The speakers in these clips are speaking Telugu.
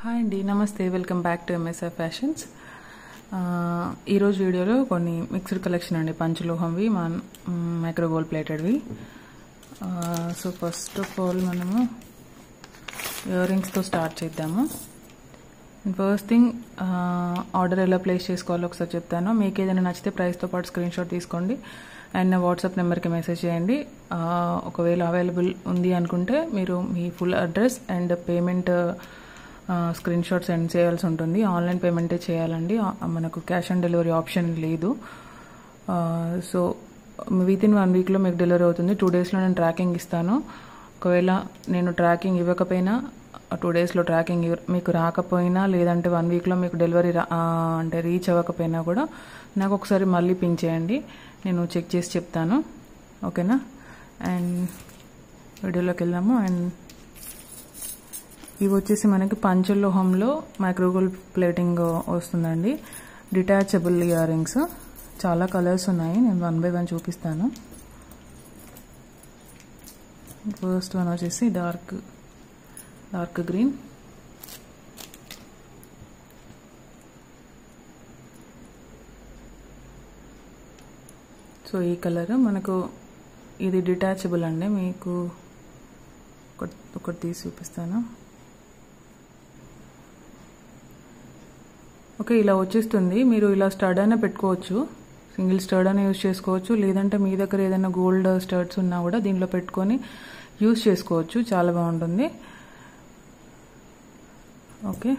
హాయ్ అండి, నమస్తే. Welcome back to MSR fashions. ఈరోజు వీడియోలో కొన్ని మిక్స్డ్ కలెక్షన్ అండి, పంచలోహంవి, మైక్రో గోల్డ్ ప్లేటెడ్వి. సో ఫస్ట్ ఆఫ్ ఆల్ మనము ఇయర్ రింగ్స్తో స్టార్ట్ చేద్దాము. ఫస్ట్ థింగ్, ఆర్డర్ ఎలా ప్లేస్ చేసుకోవాలో ఒకసారి చెప్తాను. మీకు ఏదైనా నచ్చితే ప్రైస్తో పాటు స్క్రీన్ షాట్ తీసుకోండి అండ్ నా వాట్సాప్ నెంబర్కి మెసేజ్ చేయండి. ఒకవేళ అవైలబుల్ ఉంది అనుకుంటే మీరు మీ full address and payment screen shot send చేయాల్సి ఉంటుంది. ఆన్లైన్ పేమెంటే చేయాలండి, మనకు క్యాష్ ఆన్ డెలివరీ ఆప్షన్ లేదు. సో విత్ ఇన్ 1 వీక్లో మీకు డెలివరీ అవుతుంది. 2 డేస్లో నేను ట్రాకింగ్ ఇస్తాను. ఒకవేళ నేను ట్రాకింగ్ ఇవ్వకపోయినా 2 డేస్లో ట్రాకింగ్ మీకు రాకపోయినా, లేదంటే 1 వీక్లో మీకు డెలివరీ అంటే రీచ్ అవ్వకపోయినా కూడా నాకు ఒకసారి మళ్ళీ పింక్ చేయండి, నేను చెక్ చేసి చెప్తాను. ఓకేనా? అండ్ వీడియోలోకి వెళ్దాము. అండ్ ఇవి వచ్చేసి మనకి పంచలోహంలో మైక్రోగోల్డ్ ప్లేటింగ్ వస్తుందండి. డిటాచబుల్ ఇయర్ రింగ్స్, చాలా కలర్స్ ఉన్నాయి, నేను 1 బై 1 చూపిస్తాను. ఫస్ట్ వన్ వచ్చేసి డార్క్ గ్రీన్, సో ఈ కలర్ మనకు ఇది డిటాచబుల్ అండి. మీకు ఒకటి తీసి చూపిస్తాను. ఓకే, ఇలా వచ్చేస్తుంది. మీరు ఇలా స్టడ్ అయినా పెట్టుకోవచ్చు, సింగిల్ స్టడ్ అయినా యూజ్ చేసుకోవచ్చు, లేదంటే మీ దగ్గర ఏదైనా గోల్డ్ స్టడ్స్ ఉన్నా కూడా దీంట్లో పెట్టుకొని యూజ్ చేసుకోవచ్చు, చాలా బాగుంటుంది. ఓకే,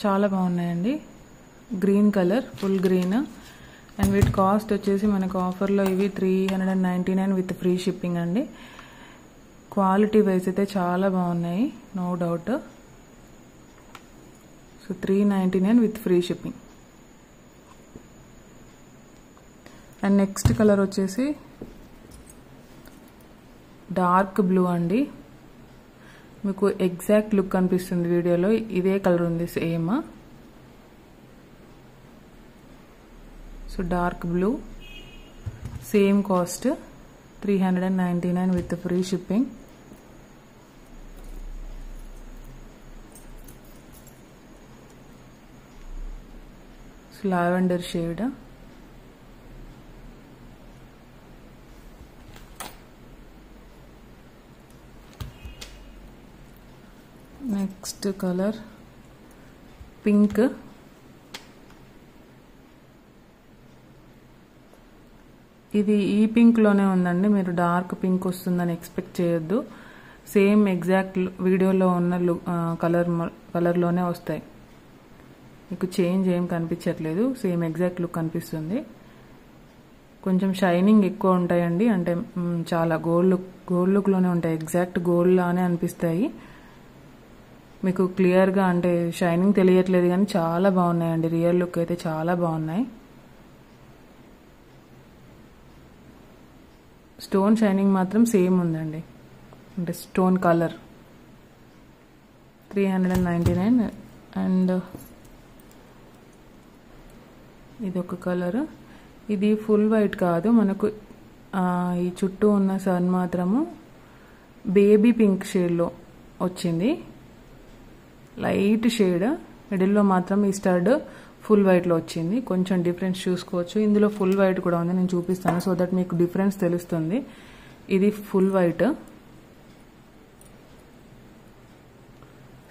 చాలా బాగున్నాయండి. Green colour, full green. And వీటి కాస్ట్ వచ్చేసి మనకు ఆఫర్లో ఇవి 399 విత్ ఫ్రీ షిప్పింగ్ అండి. క్వాలిటీ వైజ్ అయితే చాలా బాగున్నాయి, no doubt. So 399 with free shipping. And next colour వచ్చేసి డార్క్ బ్లూ అండి. మీకు ఎగ్జాక్ట్ లుక్ కనిపిస్తుంది వీడియోలో, ఇదే కలర్ ఉంది same. So dark blue, same cost 399 with free shipping. Lavender shade. Next colour pink. ఇది ఈ పింక్ లోనే ఉందండి, మీరు డార్క్ పింక్ వస్తుందని ఎక్స్పెక్ట్ చేయొద్దు. సేమ్ ఎగ్జాక్ట్ వీడియోలో ఉన్న కలర్లోనే వస్తాయి, మీకు చేంజ్ ఏం కనిపించట్లేదు, సేమ్ ఎగ్జాక్ట్ లుక్ కనిపిస్తుంది. కొంచెం షైనింగ్ ఎక్కువ ఉంటాయండి, అంటే చాలా గోల్డ్ లుక్లోనే ఉంటాయి, ఎగ్జాక్ట్ గోల్డ్ లానే అనిపిస్తాయి. మీకు క్లియర్గా అంటే షైనింగ్ తెలియట్లేదు, కానీ చాలా బాగున్నాయండి, రియల్ లుక్ అయితే చాలా బాగున్నాయి. స్టోన్ షైనింగ్ మాత్రం సేమ్ ఉందండి, అంటే స్టోన్ కలర్ 399. అండ్ ఇది ఒక కలర్, ఇది ఫుల్ వైట్ కాదు, మనకు ఈ చుట్టూ ఉన్న సన్ మాత్రము బేబీ పింక్ షేడ్లో వచ్చింది, లైట్ షేడ్. మిడిల్లో మాత్రం ఈ స్టడ్ ఫుల్ వైట్లో వచ్చింది, కొంచెం డిఫరెన్స్ చూసుకోవచ్చు. ఇందులో ఫుల్ వైట్ కూడా ఉంది, నేను చూపిస్తాను సో దట్ మీకు డిఫరెన్స్ తెలుస్తుంది. ఇది ఫుల్ వైట్,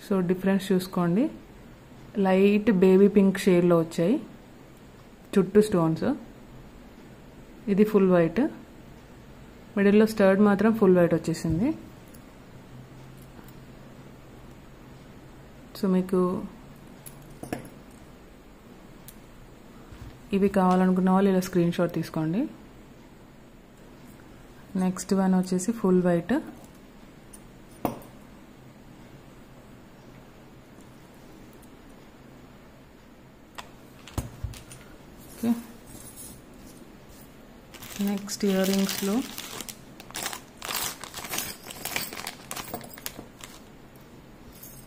సో డిఫరెన్స్ చూసుకోండి. లైట్ బేబీ పింక్ షేడ్లో వచ్చాయి చుట్టూ స్టోన్స్. ఇది ఫుల్ వైట్, మిడిల్లో స్టడ్ మాత్రం ఫుల్ వైట్ వచ్చేసింది. సో మీకు ఇవి కావాలనుకున్న వాళ్ళు ఇలా స్క్రీన్ షాట్ తీసుకోండి. నెక్స్ట్ వన్ వచ్చేసి full white. Okay, next ear రింగ్స్లో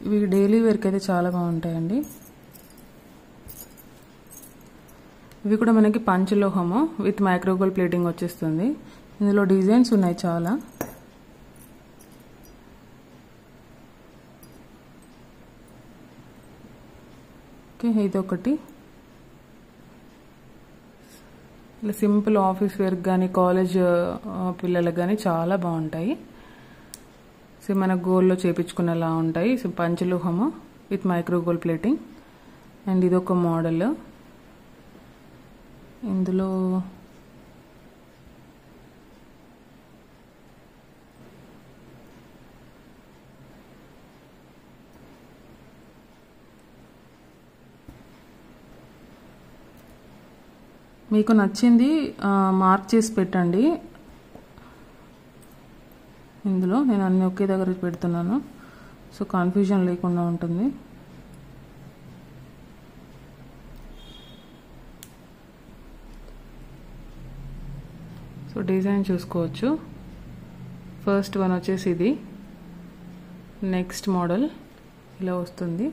ఇవి డైలీ వేర్కి అయితే చాలా బాగుంటాయండి. ఇవి కూడా మనకి పంచలోహము విత్ మైక్రోగోల్డ్ ప్లేటింగ్ వచ్చేస్తుంది. ఇందులో డిజైన్స్ ఉన్నాయి చాలా. ఓకే, ఇదొకటి. ఇలా సింపుల్ ఆఫీస్ వేర్ కానీ కాలేజ్ పిల్లలకు కానీ చాలా బాగుంటాయి. సో మన గోల్డ్లో చేపించుకునేలా ఉంటాయి. సో పంచలోహము విత్ మైక్రోగోల్డ్ ప్లేటింగ్. అండ్ ఇదొక మోడల్. ఇందులో మీకు నచ్చింది మార్క్ చేసి పెట్టండి. ఇందులో నేను అన్ని ఒకే దగ్గర పెడుతున్నాను, సో కన్ఫ్యూజన్ లేకుండా ఉంటుంది. సో డిజైన్ చూసుకోవచ్చు. ఫస్ట్ వన్ వచ్చేసి ఇది. నెక్స్ట్ మోడల్ ఇలా వస్తుంది,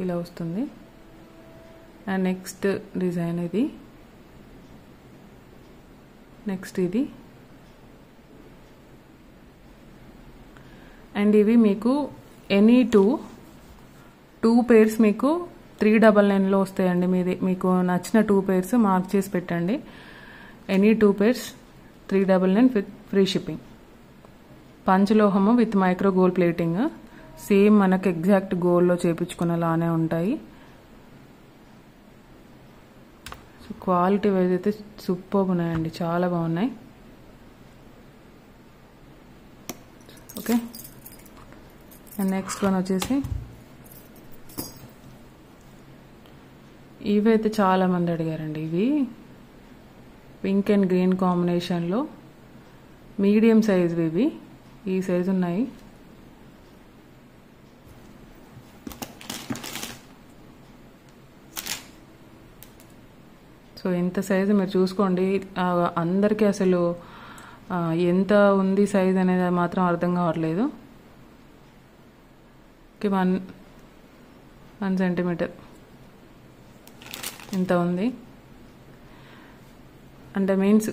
ఇలా వస్తుంది. అండ్ నెక్స్ట్ డిజైన్ ఇది. నెక్స్ట్ ఇది. అండ్ ఇవి మీకు ఎనీ టూ పేర్స్ మీకు 399లో వస్తాయండి. మీకు నచ్చిన 2 పేర్స్ మార్క్ చేసి పెట్టండి. Any 2 pairs 399 with free shipping. పంచలోహము with micro gold plating. Same మనకు ఎగ్జాక్ట్ గోల్డ్లో చేపించుకునేలానే ఉంటాయి. సో క్వాలిటీ వైజ్ అయితే సూపర్గా ఉన్నాయండి, చాలా బాగున్నాయి. ఓకే, అండ్ నెక్స్ట్ వన్ వచ్చేసి ఇవి అయితే చాలా మంది అడిగారండి. ఇవి పింక్ అండ్ గ్రీన్ కాంబినేషన్లో మీడియం సైజ్. ఇవి ఈ సైజు ఉన్నాయి. సో ఎంత సైజు మీరు చూసుకోండి. అందరికీ అసలు ఎంత ఉంది సైజ్ అనేది మాత్రం అర్థం కావట్లేదు. ఓకే, 1 సెంటీమీటర్ ఇంత ఉంది. అంటే మీన్స్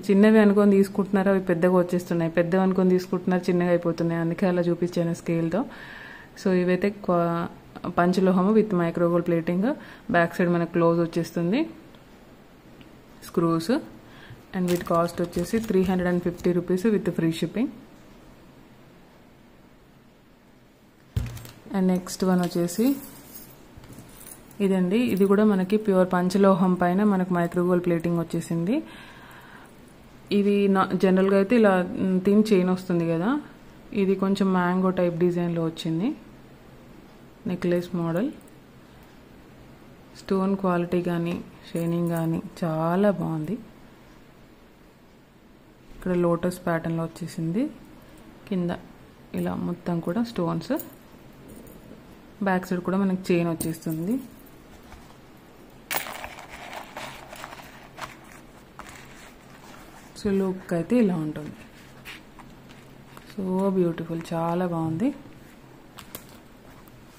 చిన్నవి అనుకొని తీసుకుంటున్నారు, అవి పెద్దగా వచ్చేస్తున్నాయి. పెద్దవి అనుకొని తీసుకుంటున్నారు, చిన్నగా అయిపోతున్నాయి. అందుకే అలా చూపించాను స్కేల్తో. సో ఇవైతే పంచలోహము with micro gold plating. Back side మనకు క్లోజ్ వచ్చేస్తుంది, స్క్రూస్. అండ్ వీటి కాస్ట్ వచ్చేసి 350 rupees with free shipping. And next one వచ్చేసి ఇదండి. ఇది కూడా మనకి ప్యూర్ పంచలోహం పైన మనకు మైక్రోగోల్డ్ ప్లేటింగ్ వచ్చేసింది. ఇది జనరల్గా అయితే ఇలా థిన్ చైన్ వస్తుంది కదా, ఇది కొంచెం మ్యాంగో టైప్ డిజైన్లో వచ్చింది. Necklace model. స్టోన్ క్వాలిటీ కానీ షైనింగ్ కానీ చాలా బాగుంది. ఇక్కడ లోటస్ ప్యాటర్న్లో వచ్చేసింది. కింద ఇలా మొత్తం కూడా స్టోన్స్. బ్యాక్ సైడ్ కూడా మనకి చైన్ వచ్చేస్తుంది. సో లుక్ అయితే ఇలా ఉంటుంది. సో బ్యూటిఫుల్, చాలా బాగుంది.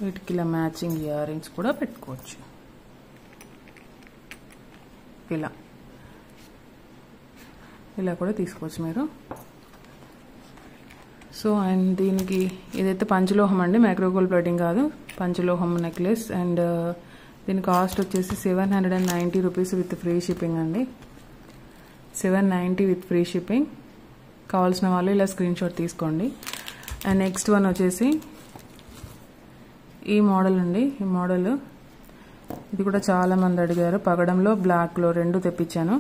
వీటికి ఇలా మ్యాచింగ్ ఇయర్ రింగ్స్ కూడా పెట్టుకోవచ్చు. ఇలా కూడా తీసుకోవచ్చు మీరు. సో అండ్ దీనికి ఇదైతే పంచలోహం అండి, మైక్రోగోల్డ్ ప్లేటింగ్ కాదు, పంచలోహం నెక్లెస్. అండ్ దీని కాస్ట్ వచ్చేసి 790 రూపీస్ విత్ ఫ్రీ షిప్పింగ్ అండి. 790 విత్ ఫ్రీ షిప్పింగ్. కావాల్సిన వాళ్ళు ఇలా స్క్రీన్ షాట్ తీసుకోండి. అండ్ నెక్స్ట్ వన్ వచ్చేసి ఈ మోడల్ అండి. ఈ మోడల్ ఇది కూడా చాలా మంది అడిగారు. పగడంలో బ్లాక్లో 2 తెప్పించాను.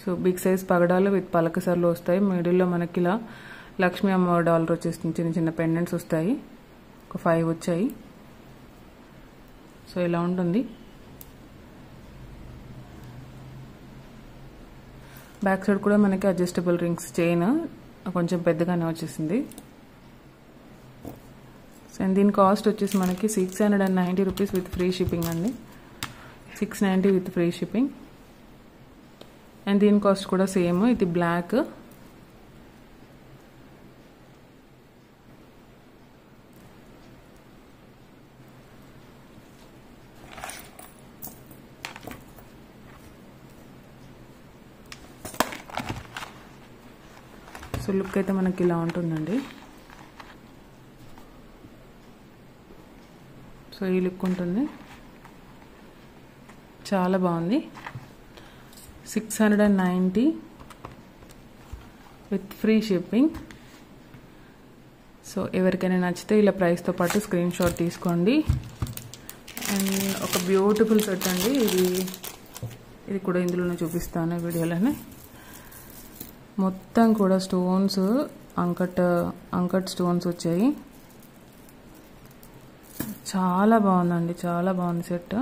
సో బిగ్ సైజ్ పగడాలు విత్ పలకసర్లు వస్తాయి. మిడిల్లో మనకి ఇలా లక్ష్మీ అమ్మ డాలర్ వచ్చేస్తుంది. చిన్న చిన్న పెండెంట్స్ వస్తాయి. ఒక 5 వచ్చాయి. సో ఇలా ఉంటుంది. బ్యాక్ సైడ్ కూడా మనకి అడ్జస్టబుల్ రింగ్స్ చైన్ కొంచెం పెద్దగానే వచ్చేసింది. అండ్ దీని కాస్ట్ వచ్చేసి మనకి 690 రూపీస్ విత్ ఫ్రీ షిప్పింగ్ అండి. 690 విత్ ఫ్రీ షిప్పింగ్. అండ్ దీని కాస్ట్ కూడా సేమ్. ఇది బ్లాక్. సో లుక్ అయితే మనకి ఇలా ఉంటుందండి. సో ఈ లుక్ ఉంటుంది, చాలా బాగుంది. 690 విత్ ఫ్రీ షిప్పింగ్. సో ఎవరికైనా నచ్చితే ఇలా ప్రైస్తో పాటు స్క్రీన్ షాట్ తీసుకోండి. అండ్ ఒక బ్యూటిఫుల్ సెట్ అండి ఇది కూడా ఇందులోనే చూపిస్తాను వీడియోలోనే. మొత్తం కూడా స్టోన్స్, అంకట్ స్టోన్స్ వచ్చాయి. చాలా బాగుందండి, చాలా బాగుంది సెట్.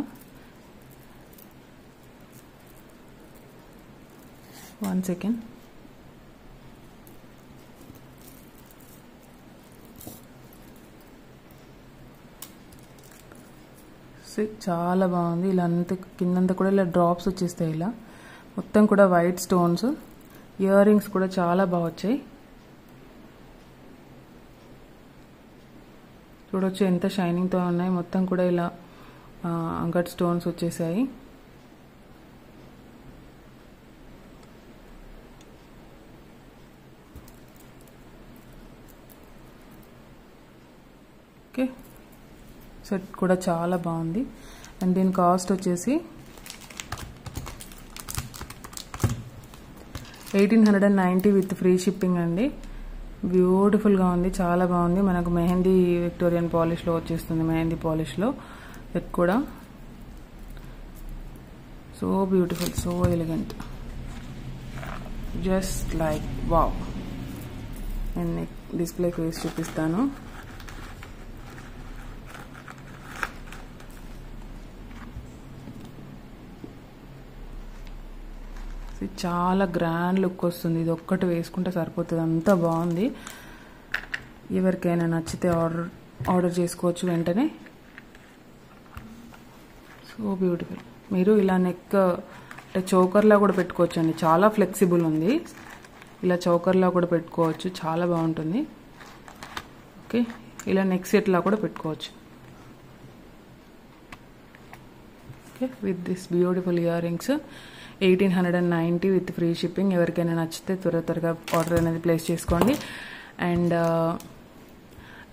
1 సెకండ్. చాలా బాగుంది. ఇలా అంతా కిందంతా కూడా ఇలా డ్రాప్స్ వచ్చేస్తాయి. ఇలా మొత్తం కూడా వైట్ స్టోన్స్. ఇయర్ రింగ్స్ కూడా చాలా బాగా వచ్చాయి. చూడొచ్చు ఎంత షైనింగ్తో ఉన్నాయి. మొత్తం కూడా ఇలా అంకట్ స్టోన్స్ వచ్చేసాయి. ఓకే, సెట్ కూడా చాలా బాగుంది. అండ్ దీని కాస్ట్ వచ్చేసి 1890 విత్ ఫ్రీ షిప్పింగ్ అండి. బ్యూటిఫుల్గా ఉంది, చాలా బాగుంది. మనకు మెహందీ విక్టోరియన్ పాలిష్లో వచ్చేస్తుంది, మెహందీ పాలిష్లో. సెట్ కూడా so beautiful, so elegant, just like wow. నేను డిస్ప్లే ఫేస్ చూపిస్తాను. చాలా గ్రాండ్ లుక్ వస్తుంది. ఇది ఒక్కటి వేసుకుంటే సరిపోతుంది, అంత బాగుంది. ఎవరికైనా నచ్చితే ఆర్డర్ చేసుకోవచ్చు వెంటనే. So beautiful. మీరు ఇలా నెక్ అంటే చౌకర్లా కూడా పెట్టుకోవచ్చు అండి, చాలా ఫ్లెక్సిబుల్ ఉంది. ఇలా చౌకర్లా కూడా పెట్టుకోవచ్చు, చాలా బాగుంటుంది. ఓకే, ఇలా నెక్ సెట్లా కూడా పెట్టుకోవచ్చు. Okay, with this beautiful ear rings 1890 with free shipping. ఎవరికైనా నచ్చితే త్వరగా ఆర్డర్ అనేది ప్లేస్ చేసుకోండి. అండ్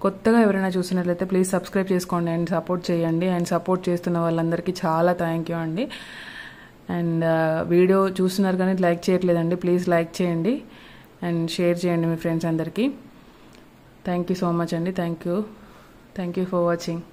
కొత్తగా ఎవరైనా చూసినట్లయితే ప్లీజ్ సబ్స్క్రైబ్ చేసుకోండి అండ్ సపోర్ట్ చేయండి. అండ్ సపోర్ట్ చేస్తున్న వాళ్ళందరికీ చాలా థ్యాంక్ యూ అండి. అండ్ వీడియో చూస్తున్నారు కానీ లైక్ చేయట్లేదండి, ప్లీజ్ లైక్ చేయండి అండ్ షేర్ చేయండి మీ ఫ్రెండ్స్ అందరికీ. థ్యాంక్ యూ సో మచ్ అండి. Thank you for watching.